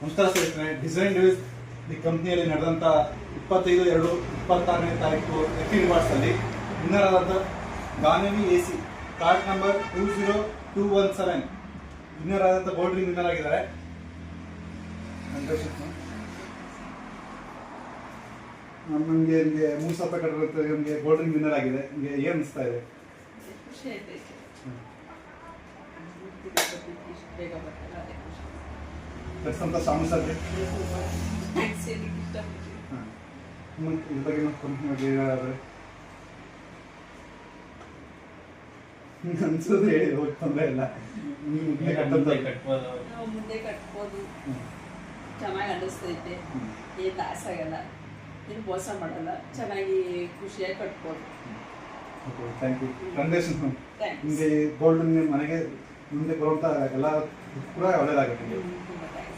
ನಮಸ್ಕಾರ ಸ್ನೇಹಿತರೆ, design device ಈ ಕಂಪ್ನಿಯಲ್ಲಿ ನಡೆದಂಥ 25/2/26ನೇ ತಾರೀಕು ಲಕ್ಕಿ ರಿವಾರ್ಡ್ಸಲ್ಲಿ ವಿನ್ನರ್ ಆದಂಥ Ganavi AC card number 20217 winner ಆದಂಥ ಗೋಲ್ಡ್ ರಿಂಗ್ ವಿನ್ನರ್ ಆಗಿದ್ದಾರೆ. ನಮಗೆ ನಿಮಗೆ 3,000 ರೂಪಾಯಿ ಕಟ್ಟಿರುತ್ತೆ. ನಿಮಗೆ ಗೋಲ್ಡ್ ರಿಂಗ್ ವಿನ್ನರ್ ಆಗಿದೆ. ನಿಮಗೆ ಏನು ಅನಿಸ್ತಾ ಇದೆ? ಖುಷಿ ಆಯ್ತು. ಕಟ್ಸಂತ ಸಾಮು ಸರ್ ಇದ್ರ ಬಗ್ಗೆ ಕಂಪ್ನಿ ಬಗ್ಗೆ ಹೇಳಾದ್ರೆ ಅನ್ಸೋದು ಹೇಳಿ ಹೋಗಿ ತೊಂದರೆ ಇಲ್ಲ. ಮುಂದೆ ಕಟ್ಬೋದು, ಚೆನ್ನಾಗಿ ಅನ್ನಿಸ್ತೈತೆ, ಏನು ಲಾಸ್ ಆಗಲ್ಲ, ಏನು ಮೋಸ ಮಾಡಲ್ಲ, ಚೆನ್ನಾಗಿ ಖುಷಿಯಾಗಿ ಕಟ್ಬೋದು. Okay, thank you. Congratulations ma'am. Thanks. ನಿಮಗೆ ಗೋಲ್ಡ್ ಮನೆಗೆ ಮುಂದೆ ಬರುವಂಥ ಎಲ್ಲ ಕೂಡ ಒಳ್ಳೆಯದಾಗುತ್ತೆ. ತುಂಬ ಥ್ಯಾಂಕ್ಸ್.